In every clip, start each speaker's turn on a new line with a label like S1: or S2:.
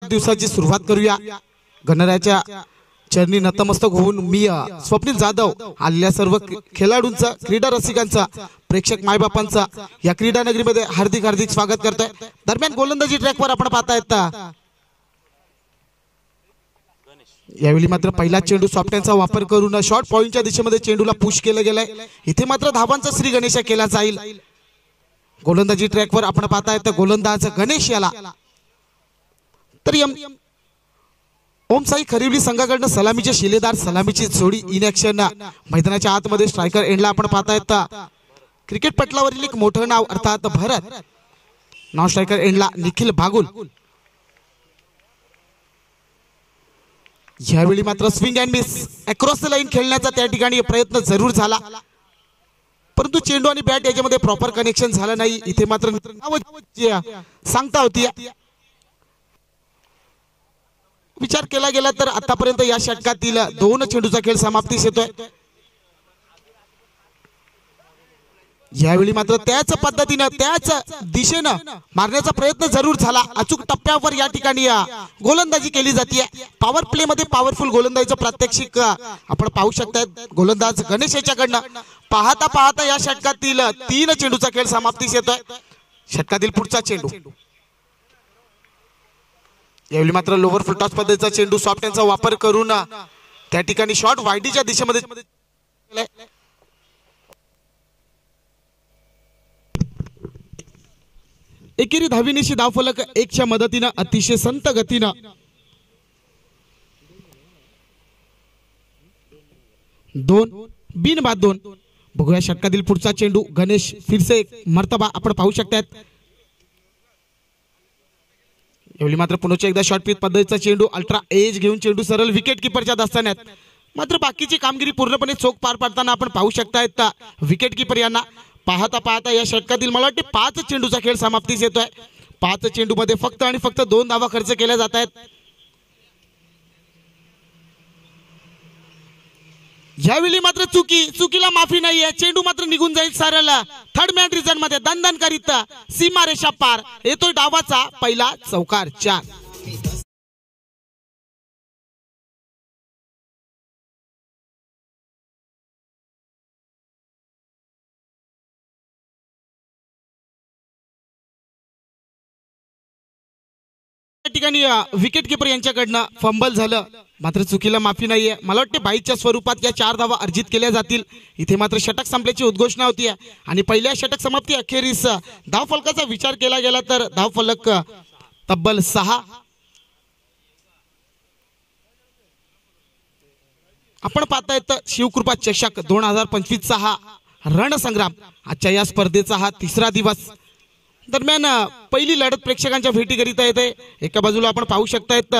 S1: वाढदिवसाची सुरुवात करूया। गणरायाच्या चरणी नतमस्तक होऊन मी स्वप्नील जाधव आलेल्या सर्व खेळाडूंचा, क्रीडा रसिकांचा, प्रेक्षक मायबापांचा या क्रीडा नगरीमध्ये हार्दिक हार्दिक स्वागत करतोय। दरम्यान गोलंदाजी ट्रॅकवर आपण पाहतायत यावेळी मात्र पहिला चेंडू सॉफ्टहँडचा वापर करून शॉर्ट पॉइंटच्या दिशेमध्ये चेंडूला पुश केलं गेलंय। इथे मात्र धावांचा श्री गणेश केला जाईल। गोलंदाजी ट्रॅकवर आपण पाहतायत गोलंदाज गणेश याला तर ओम साई खरिवली संघाकडून सलामीचे शिलेदार सलामीची जोडी इन ऍक्शन मैदानाच्या आतमध्ये स्ट्रायकर एंडला आपण पाहतायत क्रिकेट पटलावरील एक मोठं नाव अर्थात भरत, नाव स्ट्रायकर एंडला निखिल भागुल। यावेळी मात्र swing and miss across the line खेळण्याचा त्या ठिकाणी प्रयत्न जरूर झाला, परंतु चेंडू आणि बॅट याच्यामध्ये प्रॉपर कनेक्शन झालं नाही। इथे मात्र सांगता होती विचार केला गेला तर आतापर्यंत या षटकातील 2 चेंडूचा खेळ समाप्तीस येतोय। यावेळी मात्र त्याच पद्धतीने त्याच दिशेने मारण्याचा प्रयत्न जरूर झाला। अचूक टप्प्यावर या ठिकाणी गोलंदाजी केली जाते। पॉवर प्ले मध्ये पॉवरफुल गोलंदाजीचं प्रात्यक्षिक आपण पाहू शकता गोलंदाज गणेश याच्याकडनं। पाहता पाहता या षटकातील 3 चेंडूचा खेळ समाप्तीस येतोय। षटकातील पुढचा चेंडू यावेळी मात्र लोअर फुल टॉस पद्धतीचा चेंडू सॉफ्टहँडचा वापर करून त्या ठिकाणी शॉर्ट वाईडीच्या दिशेमध्ये एकेरी धावीनिशी धावफलक 1 च्या मदतीने अतिशय संत गतीने 2 बिनबाद 2। बघूया षटकातील पुढचा चेंडू गणेश फिरसे एक मर्तबा आपण पाहू शकतात। यावेळी मात्र पुन्हा एकदा शॉर्ट पिच पद्धतीचा चेंडू अल्ट्रा एज घेऊन चेंडू सरळ विकेट किपरच्या दस्तान्यात। मात्र बाकीची कामगिरी पूर्णपणे चोख पार पाडताना आपण पाहू शकतायत विकेट किपर यांना। पाहता पाहता या षटकातील मला वाटते 5 चेंडूचा खेळ समाप्तीस येतोय। 5 चेंडू मध्ये फक्त आणि फक्त 2 धावा खर्च केल्या जात आहेत। यावेळी मात्र चुकीला माफी नाहीये। चेंडू मात्र निघून जाईल सरळ थर्ड मॅन रिझन मध्ये दणदण करीत सीमारेषा पार येतोय डावाचा पहिला चौकार 4। ठिकाणी विकेट किपर यांच्याकडनं फंबल झालं, मात्र चुकीला माफी नाहीये। मला वाटते बाईच्या स्वरूपात या 4 धावा अर्जित केल्या जातील। इथे मात्र षटक संपल्याची उद्घोषणा होती आणि पहिल्या षटक समाप्ती अखेरीस धावफलकाचा विचार केला गेला तर धावफलक तब्बल 6। आपण पाहतायत शिवकृपा चषक 2025 चा हा रणसंग्राम आजच्या या स्पर्धेचा हा 3रा दिवस। दरम्यान पहिली लढत प्रेक्षकांच्या भेटीकरिता येते। एका बाजूला आपण पाहू शकतायत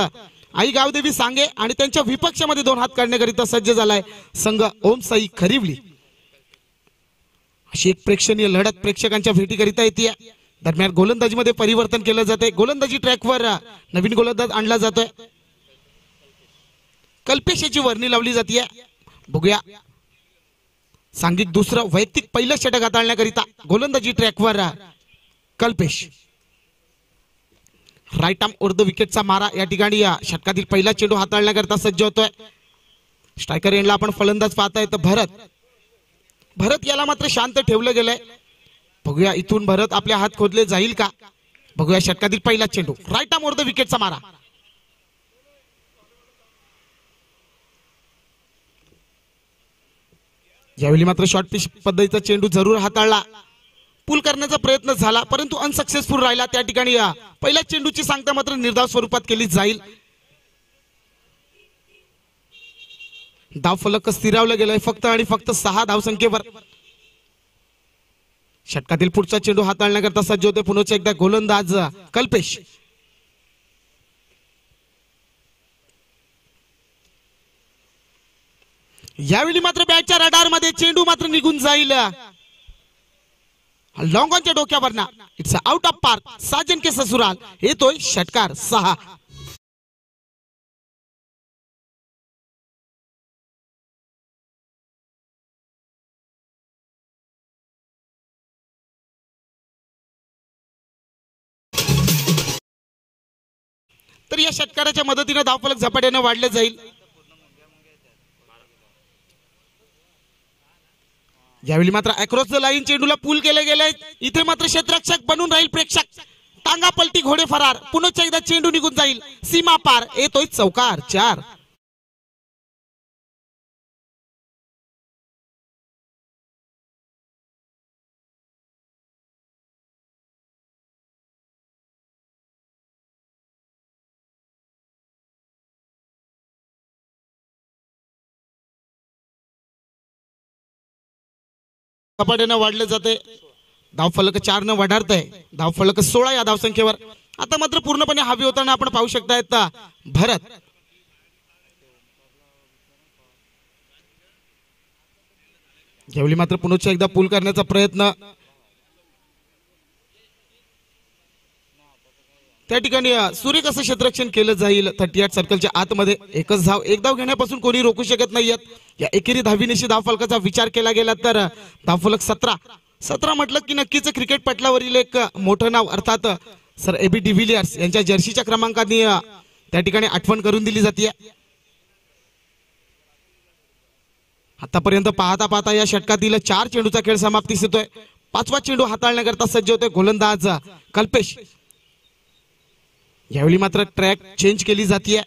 S1: आई गावदेवी सांगे आणि त्यांच्या विपक्षामध्ये 2 हात काढण्याकरिता सज्ज झालाय संघ ओम साई खरिवली। अशी एक प्रेक्षणीय लढत प्रेक्षकांच्या भेटीकरिता येते। दरम्यान गोलंदाजीमध्ये परिवर्तन केलं जाते। गोलंदाजी ट्रॅकवर नवीन गोलंदाज आणला जातोय, कल्पेश याची वर्णी लावली जाते। बघूया सांघिक दुसरं वैयक्तिक पहिलं षटक हाताळण्याकरिता गोलंदाजी ट्रॅकवर Kalpesh. Right arm over the विकेटचा मारा या ठिकाणी षटकातील पहिला चेंडू हाताळण्याकरता सज्ज होतोय। स्ट्रायकर एंडला आपण फलंदाज पाहतायत भरत याला मात्र शांत ठेवलं गेलंय। बघूया इथून भरत आपले हात खोदले जाईल का। बघूया षटकातील पहिला चेंडू राईट आर्म ओव्हर द विकेटचा मारा। यावेळी मात्र शॉर्ट पिच पद्धतीचा चेंडू जरूर हाताळला, पुल करण्याचा प्रयत्न झाला परंतु अनसक्सेसफुल राहिला। त्या ठिकाणी पहिल्या चेंडूची सांगता मात्र निर्धाव स्वरूपात केली जाईल। धावफलक स्थिरावलं गेलंय फक्त आणि फक्त 6 धावसंख्येवर। षटकातील पुढचा चेंडू हाताळण्याकरता सज्ज होते पुन्हा एकदा गोलंदाज कल्पेश। यावेळी मात्र बॅटच्या रडार मध्ये चेंडू मात्र निघून जाईल लॉंग ऑनच्या डोक्यावर ना। It's out of park. साजन के ससुराल येतोय षटकार 6। तर या षटकाराच्या मदतीने धावफलक झपाट्याने वाढले जाईल। यावेळी मात्र अक्रॉस द लाईन चेंडूला पूल केले गेले। इथे मात्र क्षेत्ररक्षक बनून राहील प्रेक्षक। टांगा पलटी घोडे फरार। पुन्हा एकदा चेंडू निघून जाईल सीमा पार। येतोय चौकार 4। झपाट्याने वाढले जाते। धावफलक 4 न वाढारतय। धावफलक 16 या धावसंख्येवर। आता मात्र पूर्णपणे हवी होताना आपण पाहू शकतायत भरत। यावेळी मात्र पुन्हा एकदा पूल करण्याचा प्रयत्न। त्या ठिकाणी सुरेख असं क्षेत्ररक्षण केलं जाईल 38 सर्कलच्या आतमध्ये। एकच धाव, एक धाव घेण्यापासून कोणी रोखू शकत नाहीयेत। या एकेरी धावीनिशी धावफलकाचा विचार केला गेला तर धावफलक 17 म्हटलं की नक्कीच क्रिकेट पटलावरील एक मोठं नाव अर्थात सर एबी डिव्हिलियर्स यांच्या जर्सीच्या क्रमांकाने त्या ठिकाणी आठवण करून दिली जाते। आतापर्यंत पाहता पाहता या षटकातील 4 चेंडूचा खेळ समाप्तीस येतोय। 5वा चेंडू हाताळण्याकरता सज्ज होते गोलंदाज कल्पेश। यावेळी मात्र ट्रॅक चेंज केली जाते।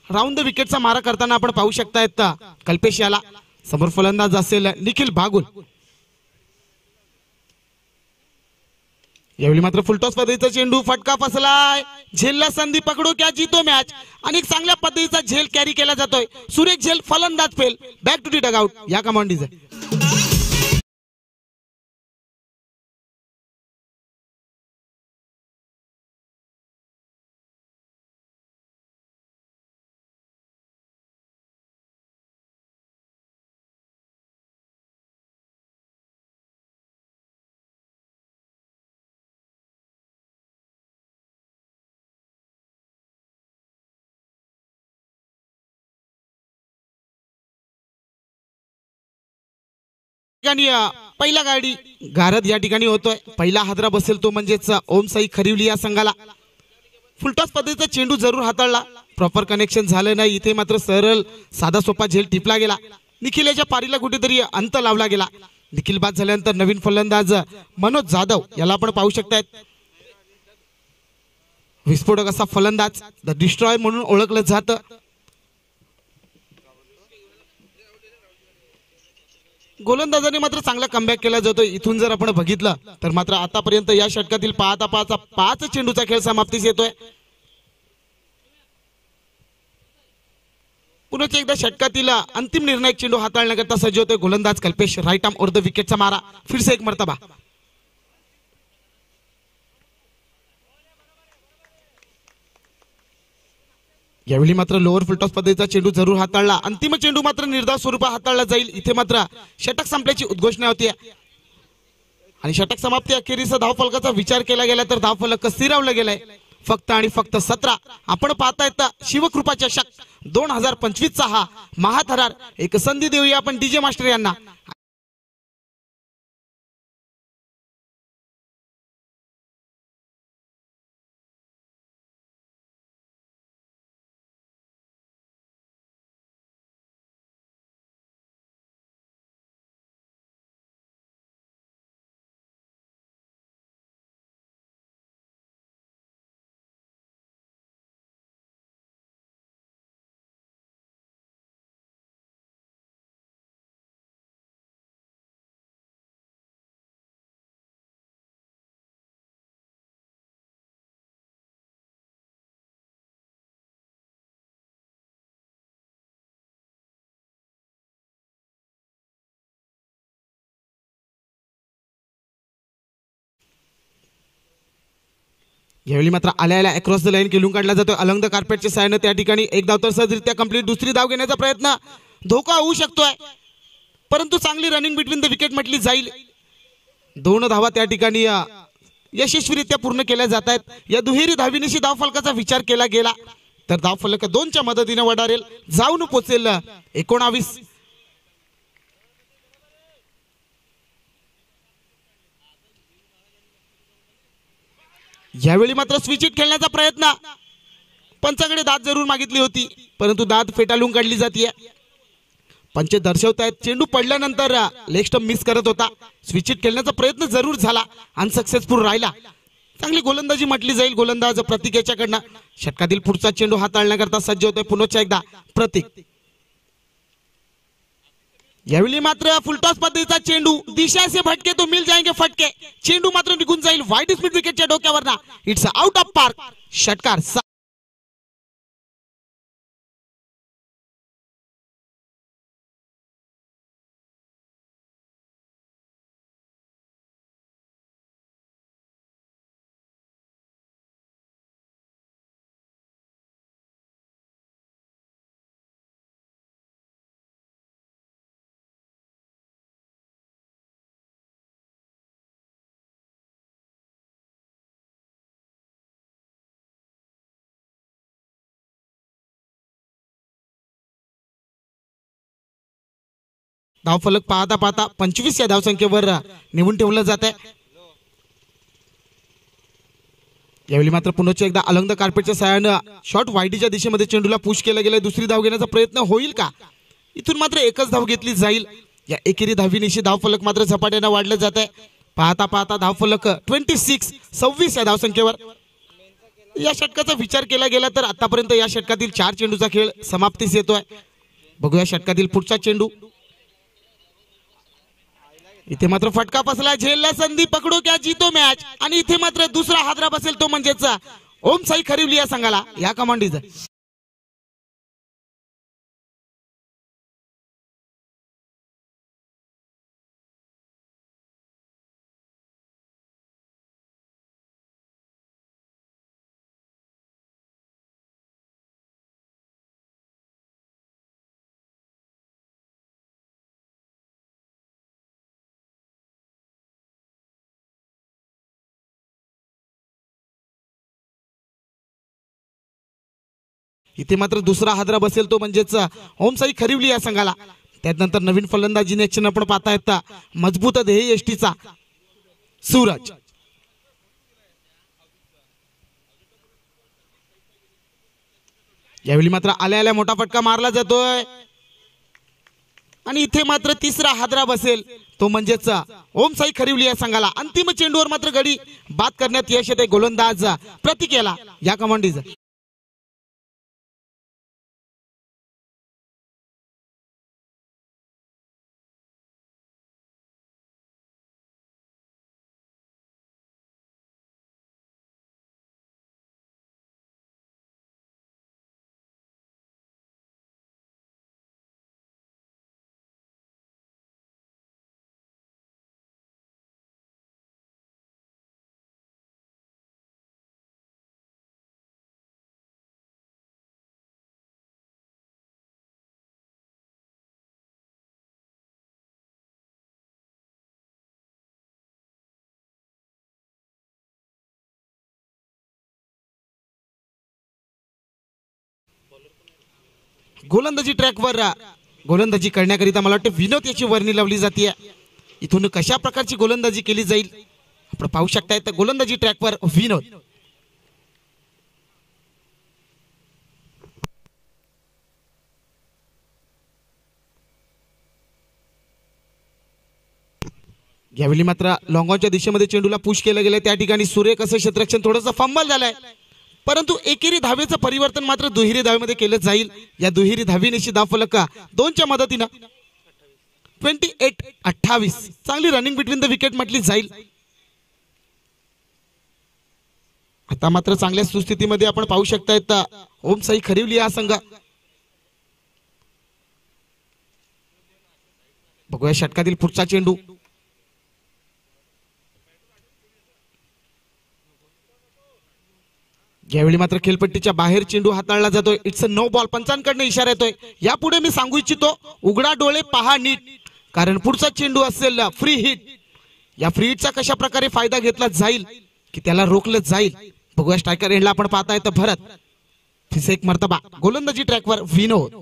S1: राऊंड द विकेटचा मारा करताना आपण पाहू शकतायत कल्पेश याला। समोर फलंदाज असेल निखिल बागुल। यावेळी मात्र फुलटॉस पद्धतीचा चेंडू फटका फसलाय। झेलला संधी पकडो क्या जीतो मॅच। आणि चांगल्या पद्धतीचा झेल कॅरी केला जातोय। सुरेख झेल फलंदाज फेल। बॅक टू दी डगआउट या कमांडीज। पहिला गाडी गारद या ठिकाणी होतोय। पहिला हादरा बसेल तो म्हणजेच ओम साई खरिवली या संघाला। फुलटॉस पद्धतीचा चेंडू जरूर हाताळला। प्रॉपर कनेक्शन झालं नाही। इथे मात्र सरळ साधा सोपा झेल टिपला गेला। निखिलच्या पारीला कुठेतरी अंत लावला गेला। निखिल बाद झाल्यानंतर नवीन फलंदाज मनोज जाधव याला आपण पाहू शकतायत। विस्फोटक असा फलंदाज द डिस्ट्रॉय म्हणून ओळखलं जातं। गोलंदाजाने मात्र चांगला कमबॅक केला जातो। इथून जर आपण बघितलं तर मात्र आतापर्यंत या षटकातील पाहता 5 चेंडूचा खेळ समाप्तीस येतोय। पुन्हा एकदा षटकातील अंतिम निर्णायक चेंडू हाताळण्याकरता सज्ज होते गोलंदाज कल्पेश। राईट आर्म और द विकेटचा मारा फिर से एक मर्तबा। यावेळी मात्र लोअर फुलटॉस पद्धतीचा चेंडू जरूर हाताळला। अंतिम चेंडू मात्र निर्धाव स्वरूपात हाताळला जाईल। इथे मात्र षटक संपल्याची उद्घोषणा होती आणि षटक समाप्ती अखेरीस धावफलकाचा विचार केला गेला तर धावफलक स्थिरावलं गेलाय फक्त आणि फक्त 17। आपण पाहतायत शिवकृपा चषक 2025 चा हा महाथरार। एक संधी देऊया आपण डीजे मास्टर यांना। यावेळी मात्र आल्याला अक्रॉस द लाईन खेळून काढला जातो अलंग द कार्पेटच्या साहाय्याने। त्या ठिकाणी एक धाव तर सहजरित्या कंप्लीट। दुसरी धाव घेण्याचा प्रयत्न धोका होऊ शकतोय परंतु चांगली रनिंग बिटवीन द विकेट म्हटली जाईल। 2 धावा त्या ठिकाणी यशस्वीरित्या पूर्ण केल्या जात आहेत। या दुहेरी धावीनिशी धावफलकाचा विचार केला गेला तर धावफलक 2च्या मदतीने वडारेल जाऊन पोहोचेल 19। यावेळी मात्र स्विच हिट खेळण्याचा प्रयत्न पंचाकडे दाद जरूर मागितली होती, परंतु दाद फेटाळून काढली जाते. पंच दर्शवतायत चेंडू पडल्यानंतर लेग स्टंप मिस करत होता. स्विच हिट खेळण्याचा प्रयत्न जरूर झाला, अनसक्सेसफुल राहिला. चांगली गोलंदाजी म्हटली जाईल गोलंदाज प्रतीक याच्याकडनं. षटकातील पुढचा चेंडू हाताळण्याकरता सज्ज होतोय पुन्हा एकदा प्रतीक. यावेळी मात्र फुलटॉस पद्धतीचा चेंडू, दिशा से भटके तो मिल जाएंगे फटके. चेंडू मात्र निघून जाईल वाईट स्पीड विकेटच्या डोक्यावर. It's out of park. षटकार. धावफलक पाहता पाहता 25 या धावसंख्येवर निवून ठेवलं जात आहे. यावेळी मात्र पुन्हा एकदा अलंग कार्पेटच्या सहाय्यानं शॉर्ट वाईडीच्या दिशेमध्ये चेंडूला पुश केलं गेलं. दुसरी धाव घेण्याचा प्रयत्न होईल का? इथून मात्र एकच धाव घेतली जाईल. या एकेरी धावीनिशी धावफलक मात्र झपाट्यानं वाढलं जात आहे. पाहता पाहता धावफलक 26 या धावसंख्येवर. या षटकाचा विचार केला गेला तर आतापर्यंत या षटकातील 4 चेंडूचा खेळ समाप्तीस येतोय. बघूया षटकातील पुढचा चेंडू. इथे मात्र फटका बसला, झेलला संधी, पकडो क्या जीतो मॅच. आणि इथे मात्र दुसरा हादरा बसेल तो म्हणजेच ओम साई खरिवली या संघाला. या कमांडीज इथे मात्र दुसरा हादरा बसेल तो म्हणजेच ओम साई खरिवली या संघाला. त्यानंतर नवीन फलंदाजी ॲक्शन आपण पाहता येता मजबूत ध्येय एसटीचा सूरज. यावेळी मात्र आल्या आल्या मोठा फटका मारला जातोय आणि इथे मात्र तिसरा हादरा बसेल तो म्हणजेच ओम साई खरिवली या संघाला. अंतिम चेंडूवर मात्र गडी बाद करण्यात यश येते गोलंदाज प्रतीक याला. या कमांडीज गोलंदाजी ट्रॅकवर गोलंदाजी करण्याकरिता मला वाटतं विनोद याची वर्णी लावली जाते. इथून कशा प्रकारची गोलंदाजी केली जाईल आपण पाहू शकता. तर गोलंदाजी ट्रॅकवर विनोद. यावेळी मात्र लॉंगॉनच्या दिशेमध्ये चेंडूला पुश केलं गेलं. त्या ठिकाणी सुरेख असं क्षेत्ररक्षण थोडंसं फंबल झालंय, परंतु एकेरी धावेचं परिवर्तन मात्र दुहेरी धावेमध्ये केलं जाईल. या दुहेरी धावीनिशी धावफलक 2च्या मदतीनं 28-28 चांगली रनिंग बिटवीन द विकेट म्हटली जाईल. आता मात्र चांगल्या सुस्थितीमध्ये आपण पाहू शकतायत ओम साई खरिवली हा संघ. बघूया षटकातील पुढचा चेंडू. यावेळी मात्र खेळपट्टीच्या बाहेर चेंडू हाताळला जातोय. It's a no ball. पंचांकडनं इशारा येतोय. यापुढे मी सांगू इच्छितो उघडा डोळे पहा नीट, कारण पुढचा चेंडू असेल फ्री हिट. या फ्री हिटचा कशा प्रकारे फायदा घेतला जाईल की त्याला रोखलं जाईल. बघूया स्ट्रायकर एंडला आपण पाहता येतं भरत फिसे एक मर्तबा. गोलंदाजी ट्रॅकवर विनोद.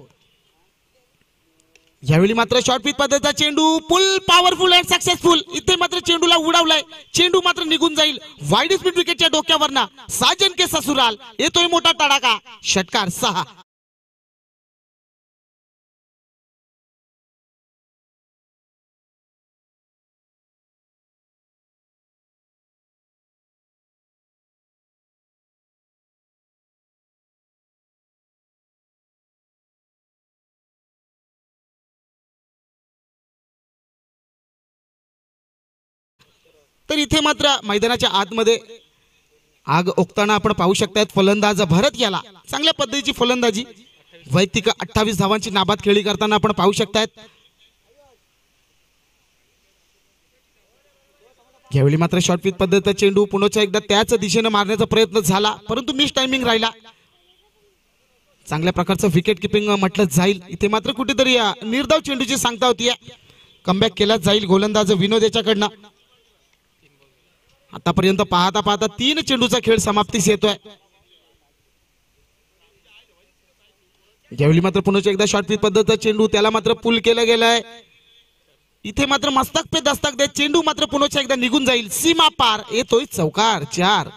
S1: यावेळी मात्र शॉर्ट पिच पद्धतीचा चेंडू फुल पॉवरफुल अँड सक्सेसफुल. इथे मात्र चेंडूला उडवलाय. चेंडू मात्र निघून जाईल वाईड स्पीड विकेटच्या डोक्यावरना. साजन के ससुराल येतोय मोठा तडाखा. षटकार 6. तर इथे मात्र मैदानाच्या आतमध्ये आग ओकताना आपण पाहू शकतात. फलंदाज भरत याला चांगल्या पद्धतीची फलंदाजी. वैयक्तिक 28 धावांची नाबाद खेळी करताना आपण पाहू शकतात. यावेळी मात्र शॉर्ट पिच पद्धतीचा चेंडू पुन्हा एकदा त्याच दिशेने मारण्याचा प्रयत्न झाला परंतु मिस टायमिंग राहिला. चांगल्या प्रकारचं विकेट किपिंग म्हटलं जाईल. इथे मात्र कुठेतरी निर्धाव चेंडूची सांगता होती. कमबॅक केला जाईल गोलंदाज विनोद याच्याकडनं. आतापर्यंत पाहता पाहता 3 चेंडूचा खेळ समाप्तीस येतोय. यावेळी मात्र पुन्हा एकदा शॉर्ट पिच पद्धतीचा चेंडू त्याला मात्र पुल केला गेलाय. इथे मात्र मस्तक पे दस्तक देत चेंडू मात्र पुन्हा एकदा निघून जाईल. सीमा पार येतोय चौकार 4.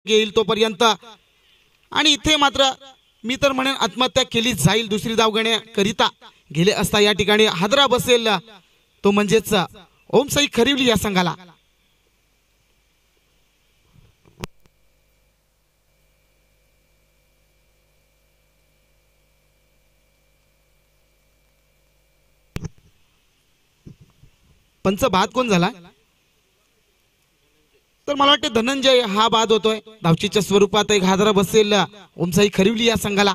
S1: येईल तोपर्यंत आणि इथे मात्र मी तर म्हणेन आत्महत्या केली जाईल दुसरी धाव घेण्याकरिता. गेले असता या ठिकाणी हादरा बसेल तो म्हणजेच ओमसाई खरिवली या संघाला. पंच बाद कोण झाला तर मला वाटते धनंजय हा बाद होतोय. धावचीच्या स्वरूपात एक हादरा बसेल ओमसाई खरिवली या संघाला.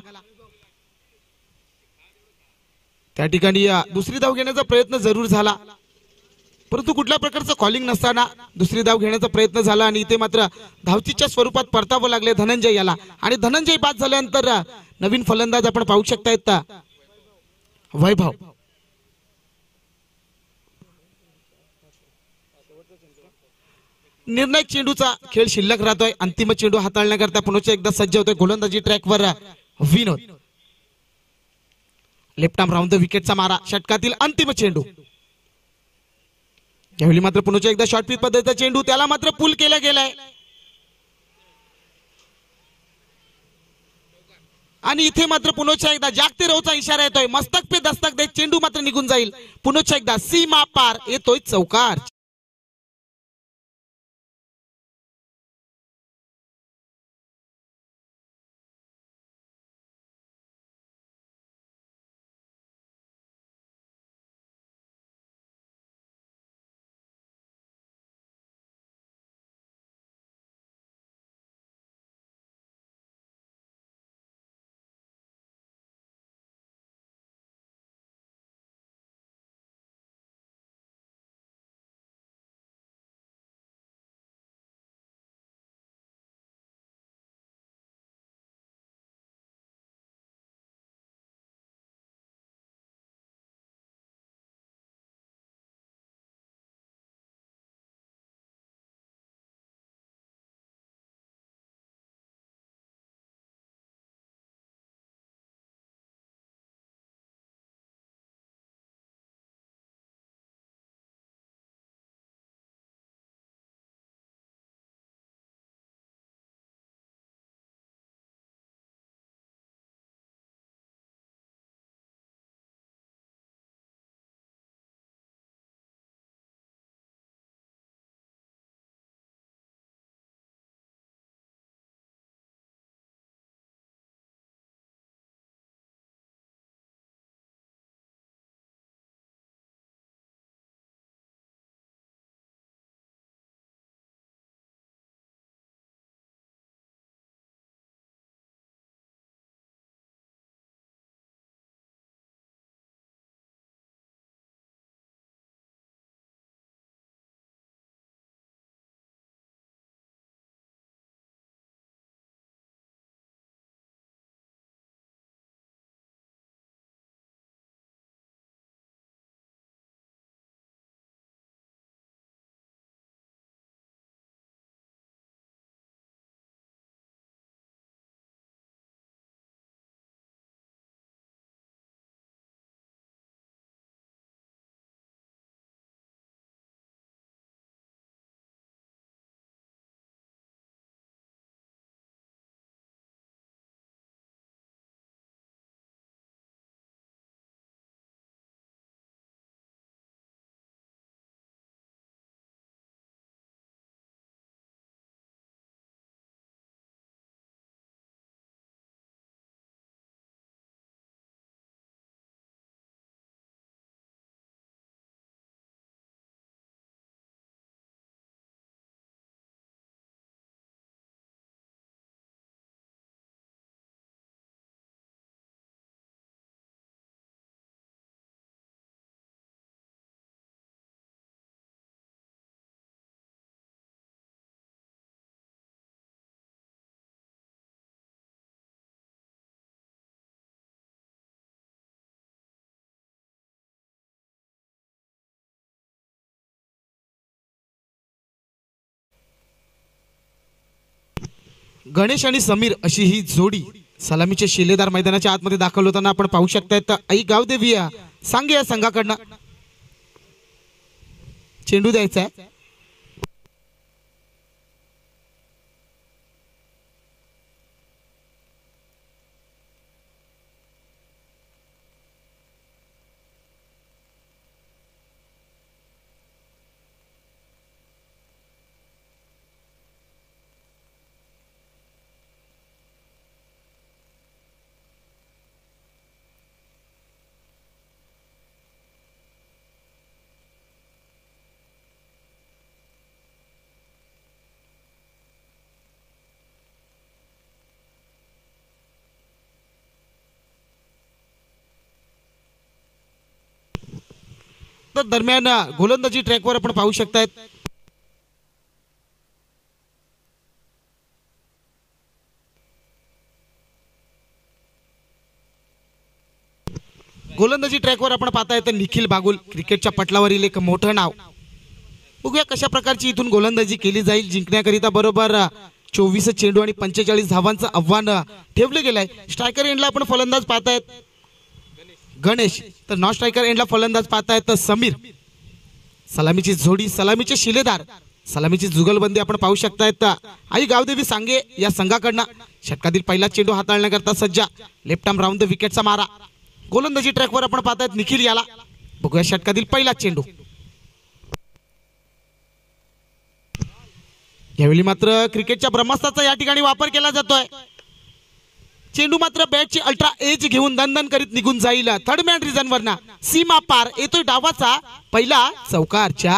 S1: त्या ठिकाणी दुसरी धाव घेण्याचा प्रयत्न जरूर झाला परंतु कुठल्या प्रकारचं कॉलिंग नसताना दुसरी धाव घेण्याचा प्रयत्न झाला आणि इथे मात्र धावचीच्या स्वरूपात परतावं लागले धनंजय याला. आणि धनंजय बाद झाल्यानंतर नवीन फलंदाज आपण पाहू शकतायत वैभव. निर्णायक चेंडूचा खेळ शिल्लक राहतोय. अंतिम चेंडू हाताळण्याकरता पुन्हा एकदा सज्ज होतोय गोलंदाजी ट्रॅकवर विनोद. लेफ्ट आर्म राऊंड द विकेटचा मारा. षटकातील अंतिम चेंडू. यावेळी मात्र पुन्हा एकदा शॉर्ट पिच पद्धतीचा चेंडू त्याला मात्र पुल केला गेलाय आणि इथे मात्र पुन्हा एकदा जागते राहूचा इशारा येतोय. मस्तक पे दस्तक देत चेंडू मात्र निघून जाईल. पुन्हा एकदा सीमा पार येतोय चौकार. गणेश आणि समीर अशी ही जोडी सलामीचे शिलेदार मैदानाच्या आतमध्ये दाखल होताना आपण पाहू शकताय. आई गावदेवी सांगे या संघाकडनं चेंडू द्यायचा आहे. तर दरम्यान गोलंदाजी ट्रॅकवर आपण पाहू शकताय. गोलंदाजी ट्रॅकवर आपण पाहताय तर निखिल बागुल क्रिकेटच्या पटलावरील एक मोठं नाव. बघूया कशा प्रकारची इथून गोलंदाजी केली जाईल. जिंकण्याकरिता बरोबर 24 चेंडू आणि 45 धावांचं आव्हान ठेवलं गेलंय. स्ट्रायकर एंडला आपण फलंदाज पाहतायत गणेश, तर नॉन स्ट्रायकर एंडला फलंदाज पाहतायत समीर. सलामीची जोडी, सलामीचे शिलेदार, सलामीची जुगलबंदी आपण पाहू शकतायत. आई गावदेवी सांगे या संघाकडनं षटकातील पहिला चेंडू हाताळण्याकरता सज्ज. लेफ्ट आर्म राऊंड द विकेटचा मारा. गोलंदाजी ट्रॅकवर आपण पाहतायत निखिल याला. बघूया षटकातील पहिला चेंडू. यावेळी मात्र क्रिकेटच्या ब्रह्मास्त्राचा या ठिकाणी वापर केला जातोय. चेंडू मात्र बॅटची अल्ट्रा एज घेऊन दणदण करीत निघून जाईल. थर्ड मॅन रिझन वरना सीमा पार येतोय डावाचा पहिला चौकारच्या.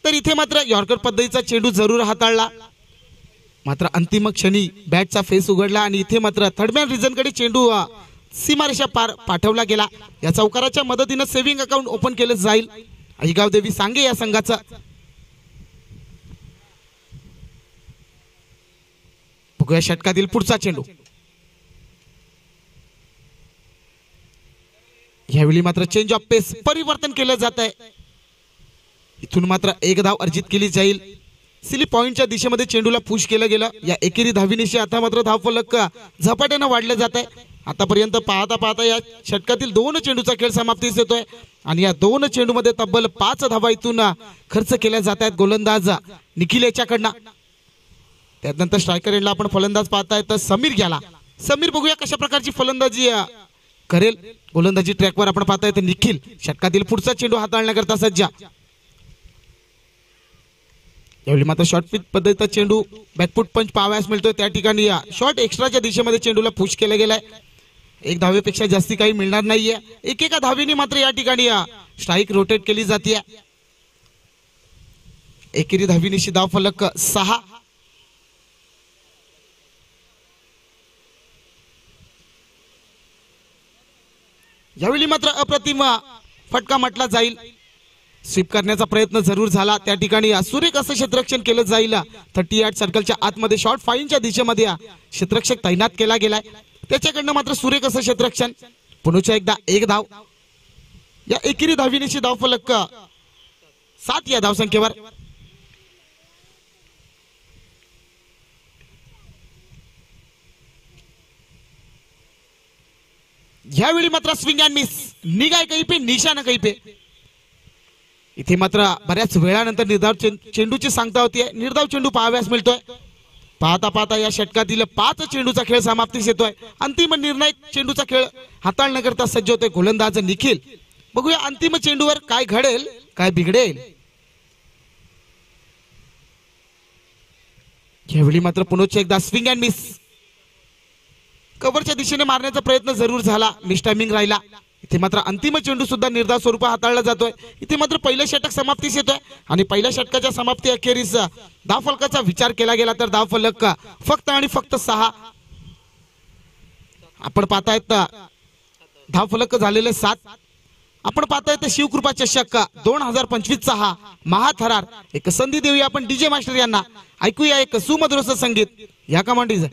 S1: तर इथे मात्र यॉर्कर पद्धतीचा चेंडू जरूर हाताळला, मात्र अंतिम क्षणी बॅटचा फेस उघडला आणि इथे मात्र थर्डमॅन रिजन कडे चेंडू सीमारेषा पार पाठवला गेला. या चौकाराच्या मदतीने सेव्हिंग अकाउंट ओपन केलं जाईल. अहिगाव देवी सांगे या संघाचं. बघूया षटकातील पुढचा चेंडू. यावेळी मात्र चेंज ऑफ पेस परिवर्तन केलं जात आहे. इथून मात्र एक धाव अर्जित केली जाईल. सिली पॉइंटच्या दिशेमध्ये चेंडूला पुश केलं गेलं. या एकेरी धावीनिशी आता मात्र धावफलक झपाट्याने वाढलं जात आहे. आतापर्यंत पाहता पाहता या षटकातील 2 चेंडूचा खेळ समाप्तीस येतोय आणि या 2 चेंडूमध्ये तब्बल 5 धावा इथून खर्च केल्या जात आहेत गोलंदाज निखिल याच्याकडनं. त्यानंतर स्ट्रायकर एंडला आपण फलंदाज पाहताय तर समीर गेला. समीर बघूया कशा प्रकारची फलंदाजी करेल. गोलंदाजी ट्रॅकवर आपण पाहताय तर निखिल षटकातील पुढचा चेंडू हाताळण्याकरता सज्ज. यावेळी मात्र शॉर्ट पिच पद्धतीचा चेंडू बॅकफुट पंच पाहावयास मिळतोय. त्या ठिकाणी शॉर्ट एक्स्ट्राच्या दिशेमध्ये चेंडूला पुश केला गेलाय. एक धावेपेक्षा जास्ती काही मिळणार नाहीये. एकेका धावेने मात्र या ठिकाणी स्ट्राईक रोटेट केली जाते. एकेरी धावीनिशी धाव फलक 6. यावेळी मात्र अप्रतिम फटका म्हटला जाईल. स्वीप करण्याचा प्रयत्न जरूर झाला. त्या ठिकाणी सुरेख असं क्षेत्ररक्षण केलं जाईल. 38 सर्कलच्या आतमध्ये शॉर्ट फाईनच्या दिशेमध्ये क्षेत्ररक्षक तैनात केला गेलाय. त्याच्याकडनं मात्र सुरेख असं क्षेत्ररक्षण. पुन्हा एकदा एक धाव. या एकेरी धावीनिशी धाव फलक 7 या धावसंख्येवर. यावेळी मात्र स्विंग अँड मिस. निगाय कहीं पे निशाणा कहीं पे. इथे मात्र बऱ्याच वेळानंतर निर्धाव चेंडूची सांगता होतीये. निर्धाव चेंडू पाहाव्यास मिळतोय. पाहता पाहता या षटकातील 5 चेंडूचा खेळ समाप्तीस येतोय. अंतिम निर्णायक चेंडूचा खेळ हाताळण्याकरता सज्ज होतोय गोलंदाज निखिल. बघूया अंतिम चेंडूवर काय घडेल, काय बिघडेल. यावेळी मात्र पुन्हा एकदा स्विंग अँड मिस. कव्हरच्या दिशेने मारण्याचा प्रयत्न जरूर झाला, मिस टायमिंग राहिला. इथे मात्र अंतिम चेंडू सुद्धा निर्धाव स्वरूपात हाताळला जातोय. इथे मात्र पहिलं षटक समाप्तीस येतोय आणि पहिल्या षटकाच्या समाप्ती अखेरीस धाव फलकाचा विचार केला गेला तर धाव फलक फक्त आणि फक्त 6. आपण पाहतायत धाव फलक झालेले 7 आपण पाहताय तर शिवकृपा चषक 2025 चा हा महाथरार एक संधी देऊया आपण डीजे मास्टर यांना. ऐकूया एक सुमधुर असं संगीत या कमांडीज.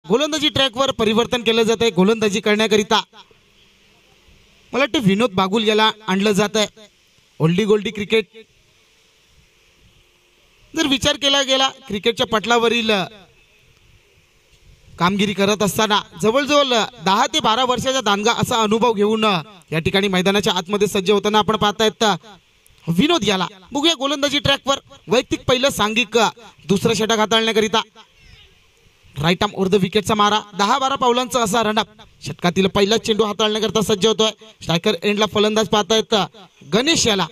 S1: गोलंदाजी ट्रॅकवर परिवर्तन केलं जात आहे. गोलंदाजी करण्याकरिता मला वाटतं विनोद बागुल याला आणलं जात आहे. ओल्डी गोल्डी क्रिकेट जर विचार केला गेला क्रिकेटच्या पटलावरील कामगिरी करत असताना जवळजवळ 10 ते 12 वर्षाचा दांडगा असा अनुभव घेऊन या ठिकाणी मैदानाच्या आतमध्ये सज्ज होताना आपण पाहतायत विनोद याला. बघूया गोलंदाजी ट्रॅकवर वैयक्तिक पहिलं सांघिक दुसरं षटक हाताळण्याकरिता राईट आर्म ओव्हर द विकेटचा मारा. 10-12 पावलांचा असा रनअप. षटकातील पहिला चेंडू हाताळण्याकरता सज्ज होतोय. स्ट्रायकर एंडला फलंदाज पाहतायत गणेश याला.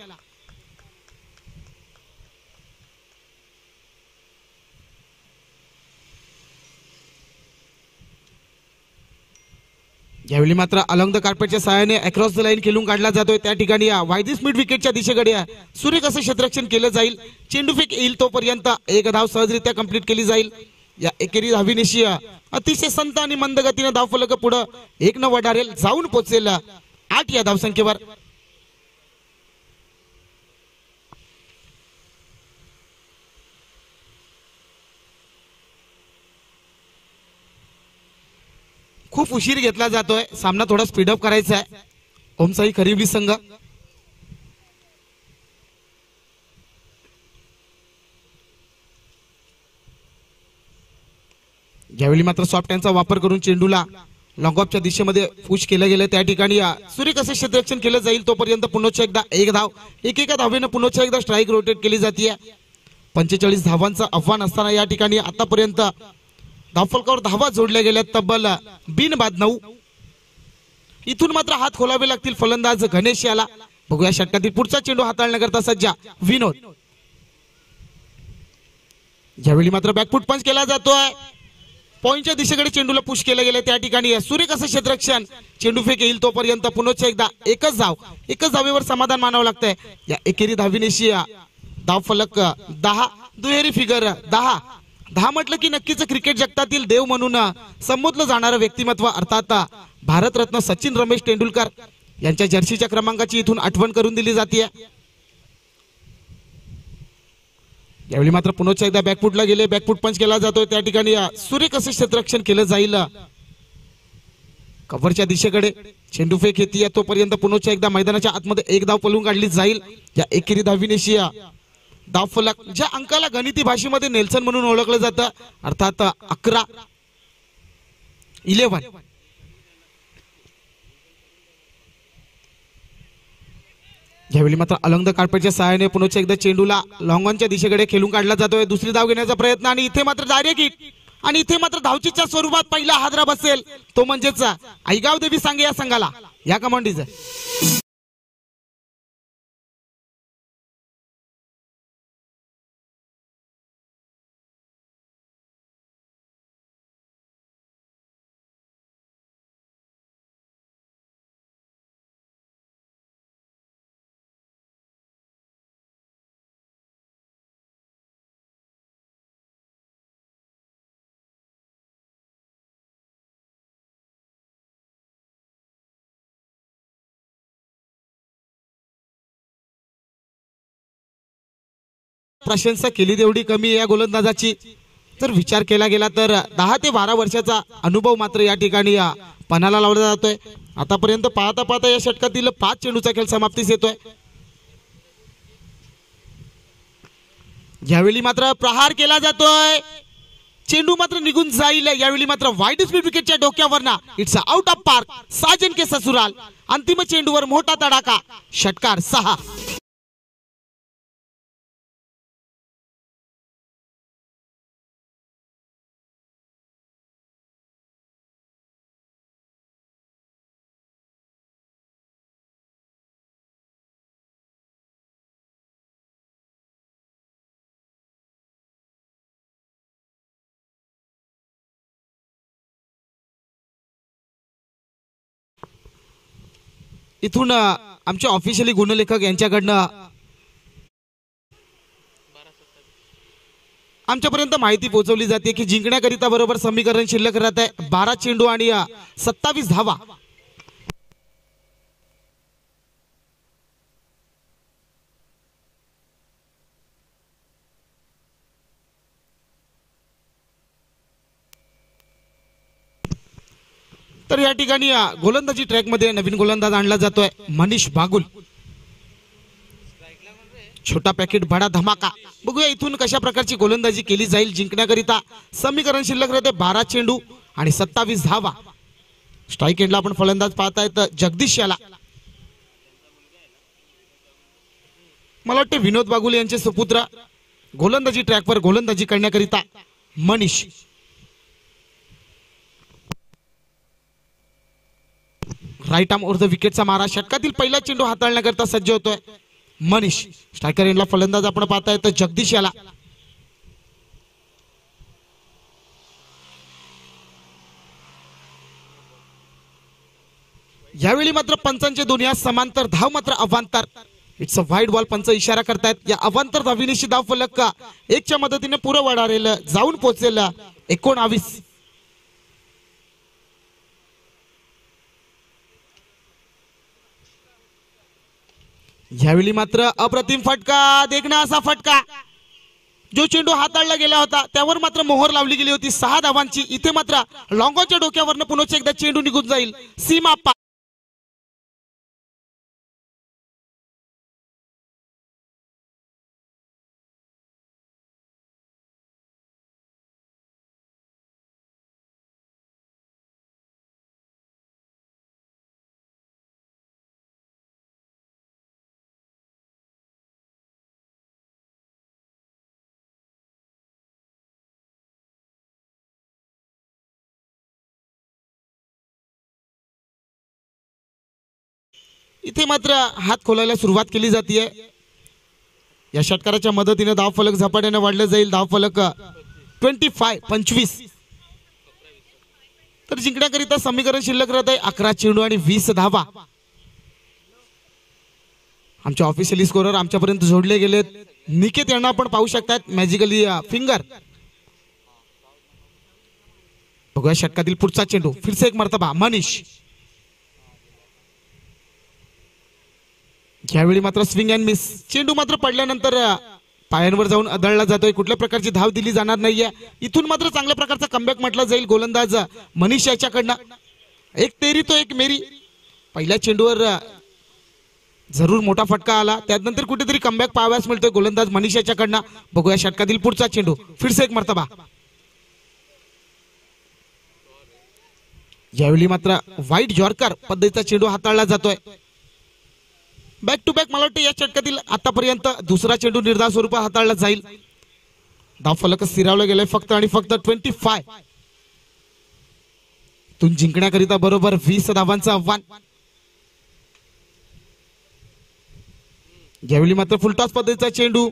S1: यावेळी मात्र अलॉंग द कार्पेटच्या सहाय्याने अक्रॉस द लाईन खेळून काढला जातोय. त्या ठिकाणी वायदिस मिड विकेटच्या दिशेकडे सुरेख असं क्षेत्ररक्षण केलं जाईल. चेंडू फेक येईल तोपर्यंत एक धाव सहजरित्या कंप्लीट केली जाईल. या एकेरी धावीनिशी अतिशय संत आणि मंद गतीने धावफलक पुढे 1 न वडारेल जाऊन पोहोचेल 8 या धावसंख्येवर. खूप उशीर घेतला जातोय. सामना थोडा स्पीडअप करायचा आहे. ओमसाई खरिवली संघ यावेळी मात्र सॉफ्ट हँडचा वापर करून चेंडूला लॉंग ऑफच्या दिशेमध्ये पुश केलं गेलं. त्या ठिकाणी सुरेख असे क्षेत्ररक्षण केलं जाईल तोपर्यंत पुन्हा एकदा एक धाव. एकेका धावेनं पुन्हा एकदा स्ट्राईक रोटेट केली जाते. 45 धावांचं आव्हान असताना या ठिकाणी आतापर्यंत धावफलकावर धावा जोडल्या गेल्या तब्बल बिनबाद 9. इथून मात्र हात खोलावे लागतील फलंदाज गणेश याला. बघूया षटकातील पुढचा चेंडू हाताळण्याकरता सज्ज विनोद. यावेळी मात्र बॅकफूट पंच केला जातोय. पॉइंटच्या दिशेकडे चेंडूला पुश केलं गेलं. त्या ठिकाणी सुरेख असं क्षेत्ररक्षण. चेंडू फेक येईल तोपर्यंत पुन्हा एकदा एकच धावेवर समाधान मानावं लागतंय. या एकेरी धावीनिशी धावफलक 10 दुहेरी फिगर 10 म्हटलं की नक्कीच क्रिकेट जगतातील देव म्हणून संबोधलं जाणारं व्यक्तिमत्व अर्थात भारतरत्न सचिन रमेश तेंडुलकर यांच्या जर्सीच्या क्रमांकाची इथून आठवण करून दिली जाते. यावेळी मात्र पुन्हा एकदा बॅकफुटला गेले. बॅकफुट पंच केला जातोय. त्या ठिकाणी सुरेख असे क्षेत्ररक्षण केलं जाईल. कव्हरच्या दिशेकडे चेंडू फेक येते तोपर्यंत पुन्हा एकदा मैदानाच्या आतमध्ये एक धाव पळून काढली जाईल. या एकेरी धावीनिशी धावफलक ज्या अंकाला गणिती भाषेमध्ये नेल्सन म्हणून ओळखलं जातं अर्थात 11. यावेळी मात्र अलॉंग द कार्पेटच्या सहाय्याने पुन्हा एकदा चेंडूला लॉंग ऑनच्या दिशेकडे खेळून काढला जातोय. दुसरी धाव घेण्याचा प्रयत्न आणि इथे मात्र डायरेक्ट हिट आणि इथे मात्र धावचीच्या स्वरूपात पहिला हादरा बसेल तो म्हणजेच आईगाव देवी सांगे या संघाला या कमांडीज. प्रशंसा केली तेवढी कमी या गोलंदाजाची. जर विचार केला गेला तर 10 ते 12 वर्षाचा अनुभव मात्र या ठिकाणी पणाला लावला जातोय. आतापर्यंत पाहता पाहता या षटकातील 5 चेंडूचा खेळ समाप्तीस येतोय. यावेळी मात्र प्रहार केला जातोय. चेंडू मात्र निघून जाईल. यावेळी मात्र वाईड स्पीड विकेटच्या डोक्यावरना इट्स आउट ऑफ पार्क. साजन के ससुराल. अंतिम चेंडूवर मोठा तडाखा. षटकार 6. इथून आमचे ऑफिशियली गुणलेखक यांच्याकडनं आमच्यापर्यंत माहिती पोहोचवली जाते की जिंकण्याकरिता बरोबर समीकरण शिल्लक राहत आहे 12 चेंडू आणि 27 धावा. तर या ठिकाणी गोलंदाजी ट्रॅक मध्ये नवीन गोलंदाज आणला जातोय मनीष बागुल. छोटा पॅकेट बडा धमाका. बघूया इथून कशा प्रकारची गोलंदाजी केली जाईल. जिंकण्याकरिता समीकरण शिल्लक राहते 12 चेंडू आणि 27 धावा. स्ट्राईक एंडला आपण फलंदाज पाहतायत जगदीश याला. मला वाटते विनोद बागुल यांचे सुपुत्र. गोलंदाजी ट्रॅकवर गोलंदाजी करण्याकरिता Manish. Right arm over the विकेटचा मारा. षटकातील पहिला चेंडू हाताळण्याकरिता सज्ज होतोय मनीष. स्ट्रायकर एंडला फलंदाज आपण पाहताय तर जगदीश याला. यावेळी मात्र पंचांचे दोन्ही समांतर धाव मात्र अवांतर. It's a wide ball. पंच इशारा करतायत या अवांतर धाविनिशी धाव फलक 1च्या मदतीने पुढे वाढारेल जाऊन पोहोचेल 19. यावेळी मात्र अप्रतिम फटका. देखणा असा फटका. जो चेंडू हाताळला गेला होता त्यावर मात्र मोहर लावली गेली होती 6 धावांची. इथे मात्र लॉंगॉच्या डोक्यावरनं पुन्हा एकदा चेंडू निघून जाईल सीमा पार. इथे मात्र हात खोलायला सुरुवात केली जाते. या षटकाराच्या मदतीने धाव फलक झपाट्याने वाढले जाईल. धाव फलक 25. तर जिंकण्याकरिता समीकरण शिल्लक राहत आहे 11 चेंडू आणि 20 धावा. आमचे ऑफिशियली स्कोरर आमच्यापर्यंत जोडले गेलेत. निकेत यांना आपण पाहू शकतात मॅजिकली फिंगर. बघूया षटकातील पुढचा चेंडू. फिरसे एक मर्तबा मनीष. यावेळी मात्र स्विंग अँड मिस. चेंडू मात्र पडल्यानंतर पायांवर जाऊन आदळला जातोय. कुठल्या प्रकारची धाव दिली जाणार नाहीये. इथून मात्र चांगल्या प्रकारचा कमबॅक म्हटला जाईल गोलंदाज मनीष याच्याकडनं. एक तेरी तो एक मेरी. पहिल्या चेंडूवर जरूर मोठा फटका आला. त्यानंतर कुठेतरी कमबॅक पाहाव्यास मिळतोय गोलंदाज मनीष याच्याकडनं. बघूया षटकातील पुढचा चेंडू. फिरसे एक मर्तबा. यावेळी मात्र व्हाईट जॉर्कर पद्धतीचा चेंडू हाताळला जातोय. बॅक टू बॅक मला वाटतं या षटकातील आतापर्यंत दुसरा चेंडू निर्धार स्वरूपात हाताळला जाईल. धाव फलक स्थिरावला गेलाय फक्त आणि फक्त 25. तून जिंकण्याकरिता बरोबर 20 धावांचं आव्हान. यावेळी मात्र फुलटॉस पद्धतीचा चेंडू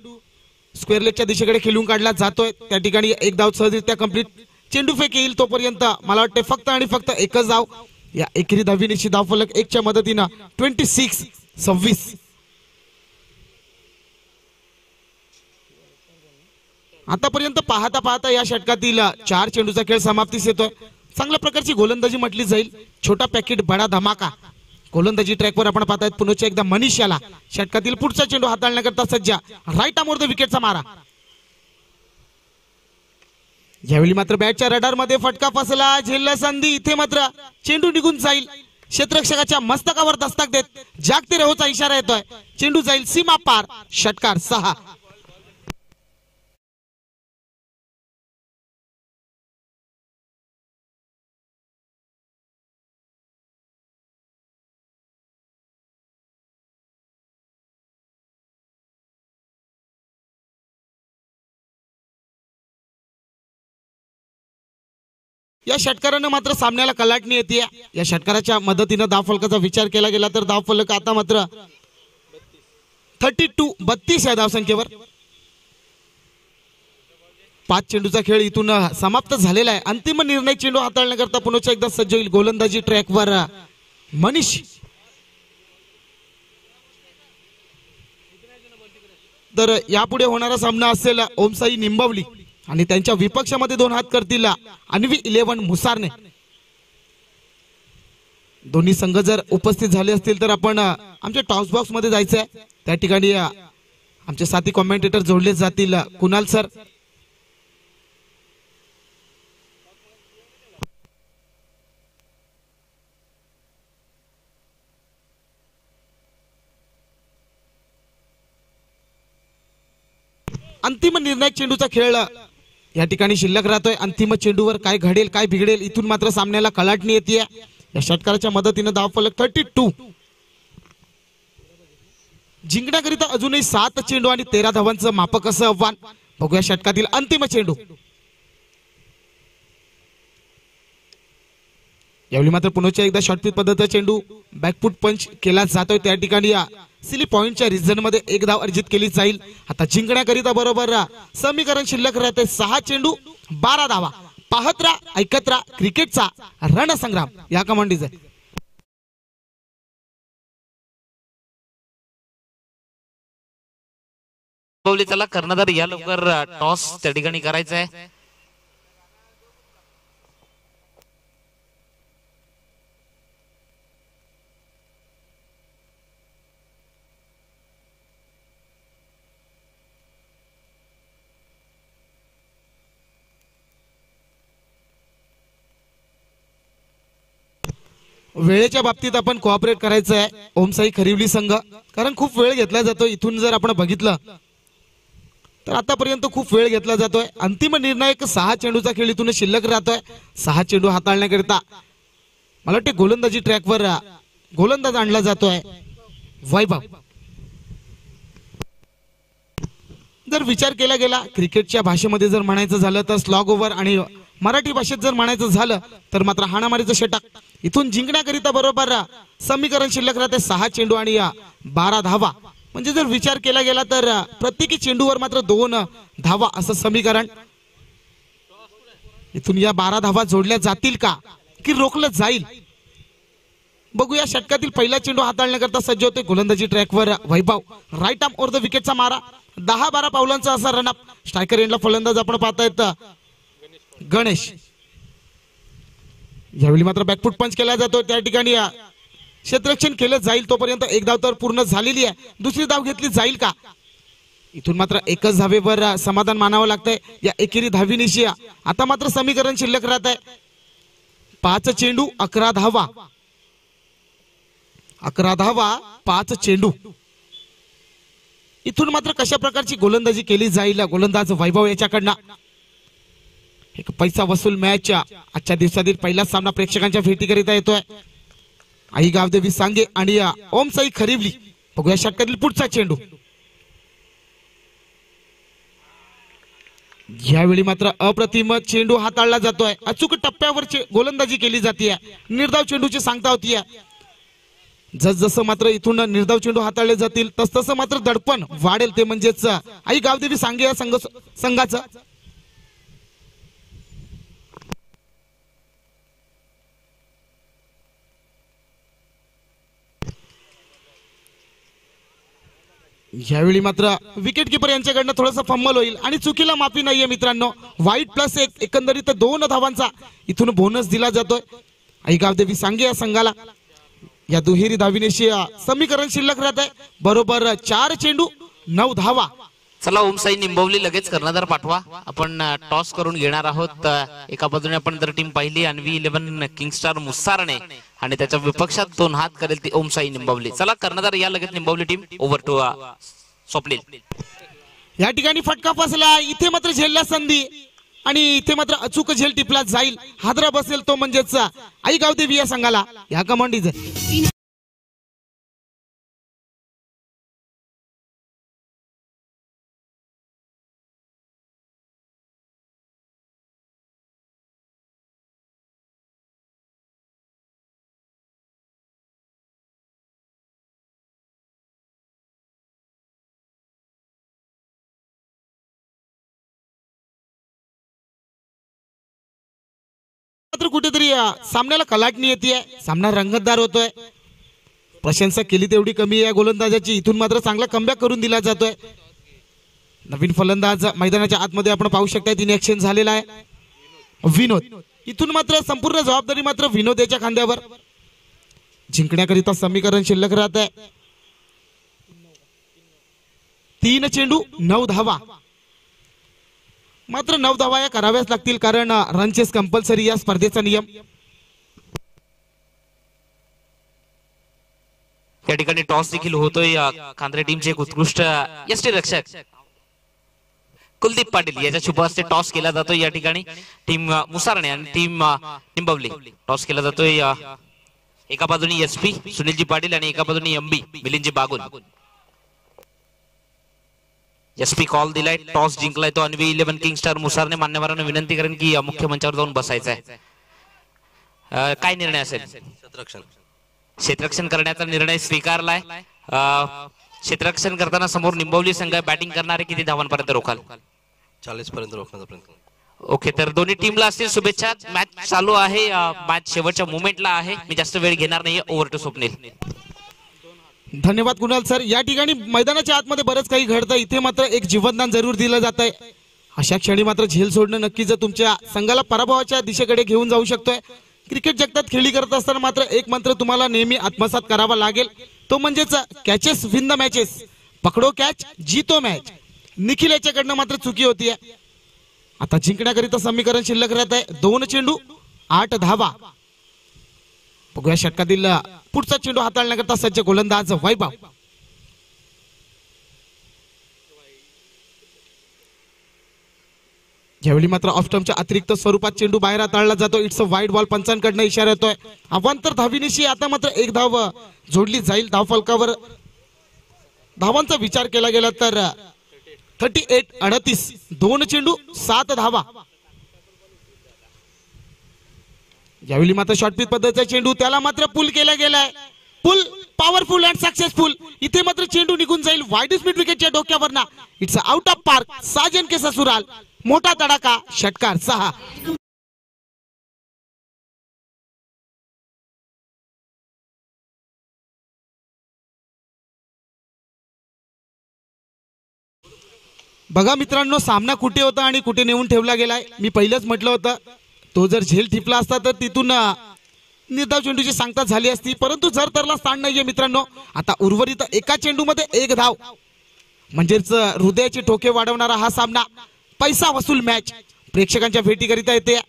S1: स्क्वेअर लेगच्या दिशेकडे खेळून काढला जातोय. त्या ठिकाणी एक धाव सहजरित्या कंप्लीट. चेंडू फेक येईल तोपर्यंत मला वाटते फक्त आणि फक्त एकच धाव. या एकेरी धावीनिशी धाव फलक 1च्या मदतीनं 26. आतापर्यंत पाहता पाहता या षटकातील 4 चेंडूचा खेळ समाप्तीस येतोय. चांगल्या प्रकारची गोलंदाजी म्हटली जाईल. छोटा पॅकेट बडा धमाका. गोलंदाजी ट्रॅकवर आपण पाहतायत पुन्हा एकदा मनीष याला. षटकातील पुढचा चेंडू हाताळण्याकरता सज्ज. राईट आर्म ओव्हर द विकेटचा मारा. यावेळी मात्र बॅटच्या रडार मध्ये फटका फसला. झेलला संधी. इथे मात्र चेंडू निघून जाईल. क्षेत्ररक्षकाच्या मस्तकावर दस्तक देत जागते रहोचा इशारा येतोय. चेंडू जाईल सीमा पार. षटकार 6. या षटकारानं मात्र सामन्याला कलाटणी येते. या षटकाराच्या मदतीनं धाव फलकाचा विचार केला गेला तर धाव फलक आता मात्र 32 या धावसंख्येवर. 5 चेंडूचा खेळ इथून समाप्त झालेला आहे. अंतिम निर्णय चेंडू हाताळण्याकरता पुन्हा एकदा सज्ज होईल गोलंदाजी ट्रॅकवर मनीष. तर यापुढे होणारा सामना असेल ओमसाई निंबवली आणि त्यांच्या विपक्षामध्ये दोन हात करतील अन्वी 11 मुसारने. दोन्ही संघ जर उपस्थित झाले असतील तर आपण आमच्या टॉस बॉक्स मध्ये जायचं आहे. त्या ठिकाणी आमचे साथी कॉमेंटेटर जोडले जातील. कुणाल सर, अंतिम निर्णायक चेंडूचा खेळ या ठिकाणी शिल्लक राहतोय. अंतिम चेंडूवर काय घडेल काय बिघडेल इथून मात्र सामन्याला कलाटणी येते. या षटकाराच्या मदतीने धावफलक 32. जिंकण्याकरिता अजूनही 7 चेंडू आणि 13 धावांचं मापक असं आव्हान. बघूया षटकातील अंतिम चेंडू. यावेळी मात्र पुन्हा एकदा शॉर्टपिच पद्धतीचा चेंडू बॅकफुट पंच केला जातोय. त्या ठिकाणी सिली पॉइंटच्या रिझन मध्ये 1 धाव अर्जित केली जाईल. आता जिंकण्याकरिता बरोबर समीकरण शिल्लक राहते 6 चेंडू 12 धावा. पाहत राहा, ऐकत राहा क्रिकेटचा रणसंग्राम या कमांडीचा.
S2: चला कर्णधार या लवकर टॉस त्या ठिकाणी करायचा आहे.
S1: वेळेच्या बाबतीत आपण कोऑपरेट करायचं आहे ओमसाई खरिवली संघ, कारण खूप वेळ घेतला जातो. इथून जर आपण बघितलं तर आतापर्यंत खूप वेळ घेतला जातोय. अंतिम निर्णायक 6 चेंडूचा खेळ इथून शिल्लक राहतोय. 6 चेंडू हाताळण्याकरिता मला वाटते गोलंदाजी ट्रॅकवर गोलंदाज आणला जातोय वैभव. जर विचार केला गेला क्रिकेटच्या भाषेमध्ये जर म्हणायचं झालं तर स्लॉग ओव्हर आणि मराठी भाषेत जर म्हणायचं झालं तर मात्र हाणामारीचं षटक. इथून जिंकण्याकरिता बरोबर समीकरण शिल्लक राहते 6 चेंडू आणि 12 धावा. म्हणजे जर विचार केला गेला तर प्रत्येकी चेंडूवर मात्र 2 धावा असं समीकरण. इथून या 12 धावा जोडल्या जातील का की रोखलं जाईल बघूया. षटकातील पहिला चेंडू हाताळण्याकरता सज्ज होते गोलंदाजी ट्रॅकवर वैभव. राईट आर्म ओव्हर द विकेटचा मारा. 10-12 पावलांचा असा रनअप. स्ट्रायकर एंडला फलंदाज आपण पाहतायत गणेश. यावेळी मात्र बॅकफुट पंच केला जातो. त्या ठिकाणी क्षेत्ररक्षण केलं जाईल. तोपर्यंत 1 धाव तर पूर्ण झालेली आहे. दुसरी धाव घेतली जाईल का. इथून मात्र एकच धावेवर समाधान मानावं लागतंय या एकेरी धावीनिशी. आता मात्र समीकरण शिल्लक राहत आहे 5 चेंडू 11 धावा. 11 धावा 5 चेंडू. इथून मात्र कशा प्रकारची गोलंदाजी केली जाईल गोलंदाज वैभव याच्याकडनं. एक पैसा वसूल मॅच आजच्या दिवसातील पहिला सामना प्रेक्षकांच्या भेटीकरिता येतोय. आई गावदेवी सांगे आणि ओमसाई खरिवली. बघूया षटकातील पुढचा चेंडू. यावेळी मात्र अप्रतिम चेंडू हाताळला जातोय. अचूक टप्प्यावर गोलंदाजी केली जाते. निर्धाव चेंडूची सांगता होतीये. जसं मात्र इथून निर्धाव चेंडू हाताळले जातील तसं मात्र दडपण वाढेल. ते म्हणजेच आई गावदेवी सांगे या संघाचं. यावेळी मात्र विकेट किपर यांच्याकडनं थोडंसं फंबल होईल आणि चुकीला माफी नाहीये मित्रांनो. वाईट +1 एकंदरीत 2 धावांचा इथून बोनस दिला जातोय आई गावदेवी सांगे या संघाला. या दुहेरी धावीनेशी समीकरण शिल्लक राहत आहे बरोबर 4 चेंडू 9 धावा.
S2: चला ओमसाई निंबवली लगेच कर्णधार पाठवा. आपण टॉस करून घेणार आहोत. एका बाजूने आपण जर टीम पाहिली अन्वी 11 किंगस्टार मुसारने आणि त्याच्या विपक्षात 2 हात करेल ती ओमसाई निंबवली. चला कर्णधार या लगेच Nimbavali team. Over to Swapnil.
S1: या ठिकाणी फटका फसला. इथे मात्र झेलला संधी आणि इथे मात्र अचूक झेल टिपला जाईल. हादरा बसेल तो म्हणजेच आई गावदेवी या संघाला या कमांडीज. कुठेतरी सामन्याला कलाटणी येते. सामना रंगतदार होतोय. प्रशंसा केली तेवढी कमी आहे गोलंदाजाची. इथून मात्र चांगला कमबॅक करून दिला जातोय. नवीन फलंदाज मैदानाच्या आतमध्ये आपण पाहू शकता. तीन ऍक्शन झालेला आहे विनोद. इथून मात्र संपूर्ण जबाबदारी मात्र विनोद याच्या खांद्यावर. जिंकण्याकरिता समीकरण शिल्लक राहत आहे. 3 चेंडू 9 धावा. मात्र 9 धावा या कराव्याच लागतील कारण रन चेस कंपल्सरी या स्पर्धेचा नियम.
S2: या ठिकाणी टॉस देखील होतोय. कांद्रे टीमचे एक उत्कृष्ट यष्टीरक्षक कुलदीप पाटील याच्या शुभ हस्ते टॉस केला जातोय. या ठिकाणी टीम मुसारणे आणि टीम निंबवली टॉस केला जातोय. एका बाजूनी एसपी सुनीलजी पाटील आणि एका बाजूनी एमबी मिलिंदजी बागुल. एसपी कॉल दिलाय. टॉस जिंकलाय तो अन्वी 11 किंग स्टार मुसारने. मान्यवरांना विनंती करेन की मुख्य मंचावर जाऊन बसायचं आहे. काय निर्णय असेल? क्षेत्ररक्षण करण्याचा निर्णय स्वीकारलाय. क्षेत्ररक्षण करताना समोर निंबवली संघ बॅटिंग करणारे किती धावांपर्यंत रोखाल?
S3: 40 पर्यंत रोखण्याचा प्रयत्न.
S2: ओके, तर दोन्ही टीमला असतील शुभेच्छा. मॅच चालू आहे. मॅच शेवटच्या मोमेंटला आहे. मी जास्त वेळ घेणार नाही. Over to Swapnil.
S1: धन्यवाद कुणाल सर. या ठिकाणी मैदानाच्या आतमध्ये बरंच काही घडतं. इथे मात्र एक जीवनदान जरूर दिलं जात आहे. अशा क्षणी मात्र झेल सोडणं नक्कीच तुमच्या संघाला पराभवाच्या दिशेकडे घेऊन जाऊ शकतोय. क्रिकेट जगतात खेळी करत असताना मात्र एक मंत्र तुम्हाला नेहमी आत्मसात करावा लागेल. तो म्हणजेच कॅचेस विन द मॅचेस. पकडो कॅच जीतो मॅच. निखिल याच्याकडनं मात्र चुकी होतीये. आता जिंकण्याकरिता समीकरण शिल्लक राहत आहे. 2 चेंडू 8 धावा. बघूया षटकातील पुढचा चेंडू हाताळण्याकरता सज्ज गोलंदाज वैभव. यावेळी मात्र ऑफ स्टंपच्या अतिरिक्त स्वरूपात चेंडू बाहेर हाताळला जातो. It's a wide ball. पंचांकडनं इशारा येतोय. अवांतर धावीनिशी आता मात्र एक धाव जोडली जाईल. धाव फलकावर धावांचा विचार केला गेला तर 38-38. 2 चेंडू 7 धावा. यावेळी मात्र शॉर्टपिच पद्धतीचा चेंडू त्याला मात्र पुल केला गेलाय. Pull powerful and successful. इथे मात्र चेंडू निघून जाईल वाईड स्पीड विकेटच्या डोक्यावरना. It's out of park. साजन के ससुराल. मोठा तडाखा. षटकार 6. बघा मित्रांनो, सामना कुठे होता आणि कुठे नेऊन ठेवला गेलाय. मी पहिलेच म्हटलं होतं तो जर झेल टिपला असता तर तिथून निर्धाव चेंडूची सांगता झाली असती. परंतु जर तरला स्थान नाहीये मित्रांनो. आता उर्वरित एका चेंडूमध्ये 1 धाव म्हणजेच हृदयाचे ठोके वाढवणारा हा सामना. पैसा वसूल मॅच प्रेक्षकांच्या भेटीकरिता येते.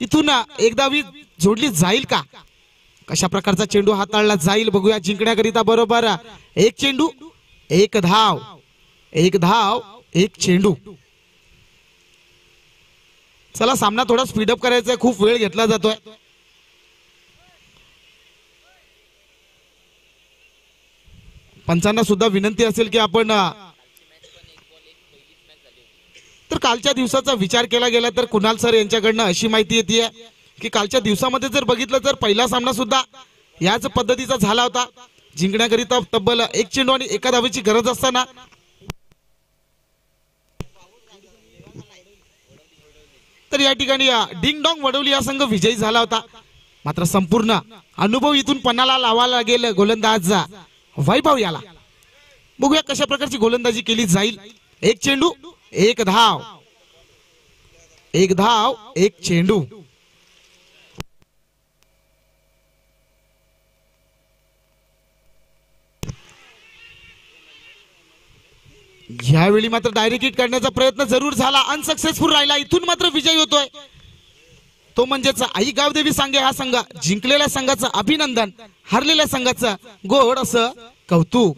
S1: इथून 1 धावी जोडली जाईल का? कशा प्रकारचा चेंडू हाताळला जाईल बघूया. जिंकण्याकरिता बरोबर 1 चेंडू 1 धाव. 1 धाव 1 चेंडू. चला सामना थोडा स्पीडअप करायचा आहे. खूप वेळ घेतला जातोय. पंचांना सुद्धा विनंती असेल की आपण तर कालच्या दिवसाचा विचार केला गेला तर कुणाल सर यांच्याकडनं अशी माहिती येते की कालच्या दिवसामध्ये जर बघितलं तर पहिला सामना सुद्धा याच पद्धतीचा झाला होता. जिंकण्याकरिता तब्बल 1 चेंडू आणि 1 धावेची गरज असताना तर या ठिकाणी डिंग डॉंग वडवली हा संघ विजयी झाला होता. मात्र संपूर्ण अनुभव इथून पणाला लावायला लागेल गोलंदाज वैभव याला. बघूया कशा प्रकारची गोलंदाजी केली जाईल. 1 चेंडू 1 धाव. 1 धाव 1 चेंडू. यावेळी मात्र डायरेक्ट हिट करण्याचा प्रयत्न जरूर झाला. अनसक्सेसफुल राहिला. इथून मात्र विजय होतोय तो म्हणजेच आई गावदेवी सांगे हा संघ. जिंकलेल्या संघाचं अभिनंदन, हरलेल्या संघाचं गोड असं कौतुक.